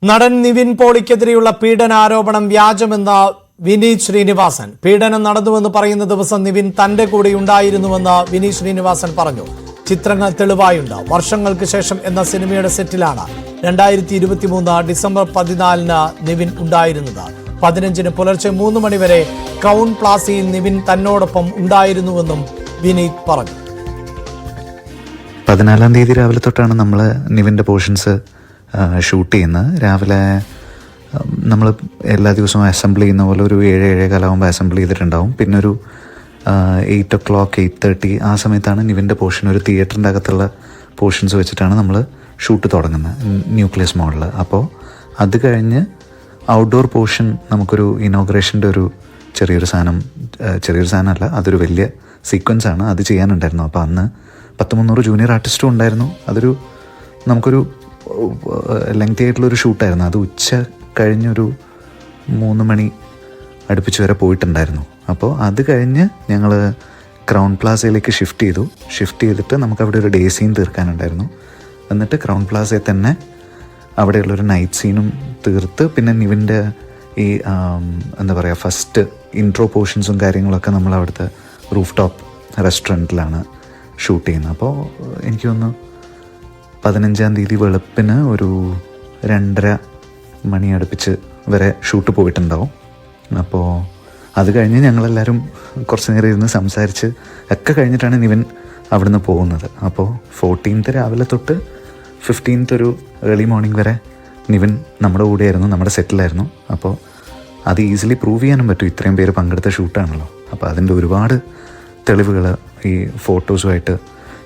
നടൻ നിവിൻ പോളിക്കെതിരെയുള്ള പീഡനാരോപണം വ്യാജമെന്ന വിനീത് ശ്രീനിവാസൻ. പീഡനം നടന്നുവെന്ന് പറയുന്ന ദിവസം നിവിൻ തന്റെ കൂടെ ഉണ്ടായിരുന്നുവെന്ന് വിനീത് ശ്രീനിവാസൻ പറഞ്ഞു. ചിത്രങ്ങൾ തെളിവായുണ്ട്. വർഷങ്ങൾക്ക് ശേഷം എന്ന സിനിമയുടെ സെറ്റിലാണ് 2023 ഡിസംബർ 14 നിവിൻ ഉണ്ടായിരുന്നത്. 15 പുലർച്ചെ 3 മണിവരെ ക്രൗൺ പ്ലാസയിൽ നിവിൻ തന്നോടൊപ്പം ഉണ്ടായിരുന്നുവെന്നും വിനീത് പറഞ്ഞു. 14 തീയതി രാവിലെ തൊട്ടാണ് നമ്മൾ നിവിൻ്റെ പോർഷൻസ് ഷൂട്ട് ചെയ്യുന്നത്. രാവിലെ നമ്മൾ എല്ലാ ദിവസവും അസംബിൾ ചെയ്യുന്ന പോലെ ഒരു 7-7:15 ആകുമ്പോൾ അസംബിൾ ചെയ്തിട്ടുണ്ടാവും. പിന്നെ ഒരു 8 o'clock 8:30 ആ സമയത്താണ് നിവിൻ്റെ പോർഷൻ, ഒരു തിയേറ്ററിൻ്റെ അകത്തുള്ള പോർഷൻസ് വെച്ചിട്ടാണ് നമ്മൾ ഷൂട്ട് തുടങ്ങുന്നത്, ന്യൂക്ലിയസ് മോഡൽ. അപ്പോൾ അത് കഴിഞ്ഞ് ഔട്ട്ഡോർ പോർഷൻ നമുക്കൊരു ഇനോഗ്രേഷൻ്റെ ഒരു ചെറിയൊരു സാധനമല്ല, അതൊരു വലിയ സീക്വൻസാണ്, അത് ചെയ്യാനുണ്ടായിരുന്നു. അപ്പോൾ അന്ന് 200-300 ജൂനിയർ ആർട്ടിസ്റ്റും ഉണ്ടായിരുന്നു. അതൊരു നമുക്കൊരു ലെങ്തി ആയിട്ടുള്ളൊരു ഷൂട്ടായിരുന്നു. അത് ഉച്ച കഴിഞ്ഞൊരു 3 മണി അടുപ്പിച്ച് വരെ പോയിട്ടുണ്ടായിരുന്നു. അപ്പോൾ അത് കഴിഞ്ഞ് ഞങ്ങൾ ക്രൗൺ പ്ലാസയിലേക്ക് ഷിഫ്റ്റ് ചെയ്തിട്ട് നമുക്കവിടെ ഒരു ഡേ സീൻ തീർക്കാനുണ്ടായിരുന്നു. എന്നിട്ട് ക്രൗൺ പ്ലാസയിൽ തന്നെ അവിടെയുള്ളൊരു നൈറ്റ് സീനും തീർത്ത് പിന്നെ നിവിൻ്റെ ഈ എന്താ പറയുക ഫസ്റ്റ് ഇൻട്രോ പോർഷൻസും കാര്യങ്ങളൊക്കെ നമ്മൾ അവിടുത്തെ റൂഫ് ടോപ്പ് റെസ്റ്റോറൻറ്റിലാണ് ഷൂട്ട് ചെയ്യുന്നത്. അപ്പോൾ എനിക്ക് തോന്നുന്നു 15-ാം തീയതി വെളുപ്പിന് ഒരു 2:30 മണി അടുപ്പിച്ച് വരെ ഷൂട്ട് പോയിട്ടുണ്ടാവും. അപ്പോൾ അത് കഴിഞ്ഞ് ഞങ്ങളെല്ലാവരും കുറച്ച് നേരം ഇരുന്ന് സംസാരിച്ച് ഒക്കെ കഴിഞ്ഞിട്ടാണ് നിവിൻ അവിടുന്ന് പോകുന്നത്. അപ്പോൾ 14th രാവിലെ തൊട്ട് 15th ഒരു ഏർലി മോർണിംഗ് വരെ നിവിൻ നമ്മുടെ കൂടെയായിരുന്നു, നമ്മുടെ സെറ്റിലായിരുന്നു. അപ്പോൾ അത് ഈസിലി പ്രൂവ് ചെയ്യാനും പറ്റും, ഇത്രയും പേര് പങ്കെടുത്ത ഷൂട്ടാണല്ലോ. അപ്പോൾ അതിൻ്റെ ഒരുപാട് തെളിവുകൾ ഈ ഫോട്ടോസുമായിട്ട്,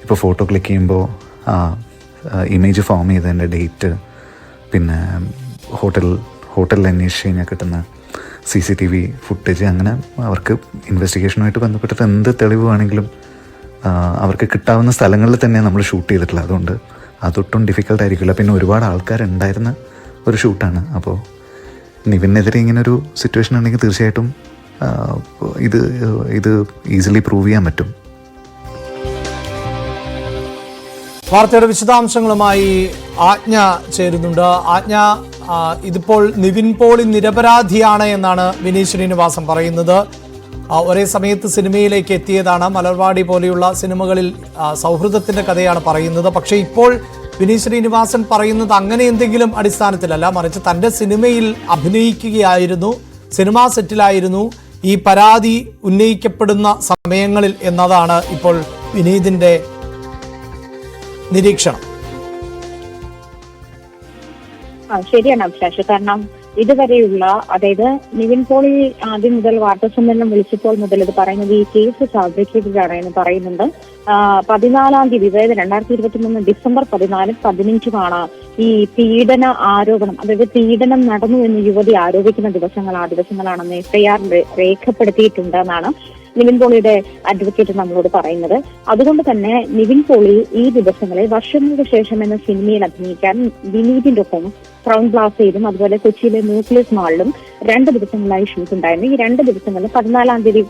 ഇപ്പോൾ ഫോട്ടോ ക്ലിക്ക് ചെയ്യുമ്പോൾ ഇമേജ് ഫോം ചെയ്തതിൻ്റെ ഡേറ്റ്, പിന്നെ ഹോട്ടലിൽ അന്വേഷിച്ച് കഴിഞ്ഞാൽ കിട്ടുന്ന CCTV ഫുട്ടേജ്, അങ്ങനെ അവർക്ക് ഇൻവെസ്റ്റിഗേഷനുമായിട്ട് ബന്ധപ്പെട്ടിട്ട് എന്ത് തെളിവ് വേണമെങ്കിലും അവർക്ക് കിട്ടാവുന്ന സ്ഥലങ്ങളിൽ തന്നെ നമ്മൾ ഷൂട്ട് ചെയ്തിട്ടില്ല. അതുകൊണ്ട് അതൊട്ടും ഡിഫിക്കൽട്ടായിരിക്കില്ല. പിന്നെ ഒരുപാട് ആൾക്കാരുണ്ടായിരുന്ന ഒരു ഷൂട്ടാണ്. അപ്പോൾ നിവിനെതിരെ ഇങ്ങനൊരു സിറ്റുവേഷൻ ഉണ്ടെങ്കിൽ തീർച്ചയായിട്ടും ഇത് ഈസിലി പ്രൂവ് ചെയ്യാൻ പറ്റും. വാർത്തയുടെ വിശദാംശങ്ങളുമായി ആജ്ഞ ചേരുന്നുണ്ട്. ആജ്ഞ, ഇതിപ്പോൾ നിവിൻ പോളി നിരപരാധിയാണ് എന്നാണ് വിനീത് ശ്രീനിവാസൻ പറയുന്നത്. ഒരേ സമയത്ത് സിനിമയിലേക്ക് എത്തിയതാണ്. മലർവാടി പോലെയുള്ള സിനിമകളിൽ സൗഹൃദത്തിന്റെ കഥയാണ് പറയുന്നത്. പക്ഷേ ഇപ്പോൾ വിനീത് ശ്രീനിവാസൻ പറയുന്നത് അങ്ങനെ എന്തെങ്കിലും അടിസ്ഥാനത്തിലല്ല, മറിച്ച് തൻ്റെ സിനിമയിൽ അഭിനയിക്കുകയായിരുന്നു, സിനിമാ സെറ്റിലായിരുന്നു ഈ പരാതി ഉന്നയിക്കപ്പെടുന്ന സമയങ്ങളിൽ എന്നതാണ് ഇപ്പോൾ വിനീതിന്റെ നിരീക്ഷണം. ശരിയാണ് അഭിലാഷ്. കാരണം ഇതുവരെയുള്ള, അതായത് നിവിൻ പോളി ആദ്യം മുതൽ വാർത്താസമ്മേളനം വിളിച്ചപ്പോൾ മുതൽ ഇത് പറയുന്നത് ഈ കേസ് ഫാബ്രിക്കേറ്റഡ് ആണ് എന്ന് പറയുന്നുണ്ട്. 14-ാം തീയതി, അതായത് 2023 ഡിസംബർ 14-15 ഈ പീഡന ആരോപണം, അതായത് പീഡനം നടന്നു എന്ന് യുവതി ആരോപിക്കുന്ന ദിവസങ്ങളാണെന്ന് FIR രേഖപ്പെടുത്തിയിട്ടുണ്ടെന്നാണ് നിവിൻ പോളിയുടെ അഡ്വക്കേറ്റ് നമ്മളോട് പറയുന്നത്. അതുകൊണ്ട് തന്നെ നിവിൻ പോളി ഈ ദിവസങ്ങളിൽ വർഷങ്ങൾക്ക് ശേഷം എന്ന സിനിമയിൽ അഭിനയിക്കാൻ വിനീതിന്റെ ഒപ്പം ക്രൗൺ പ്ലാസയിലും അതുപോലെ കൊച്ചിയിലെ ന്യൂക്ലിയസ് മാളിലും 2 ദിവസങ്ങളായി ഷൂട്ട് ഉണ്ടായിരുന്നു. ഈ 2 ദിവസങ്ങളിൽ 14-ാം തീയതി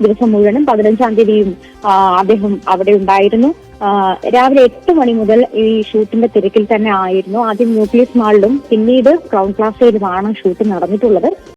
ദിവസം മുഴുവനും 15-ാം തീയതിയും അദ്ദേഹം അവിടെ ഉണ്ടായിരുന്നു. രാവിലെ 8 മണി മുതൽ ഈ ഷൂട്ടിന്റെ തിരക്കിൽ തന്നെ ആയിരുന്നു. ആദ്യം ന്യൂക്ലിയസ് മാളിലും പിന്നീട് ക്രൗൺ പ്ലാസയിലുമാണ് ഷൂട്ട് നടന്നിട്ടുള്ളത്.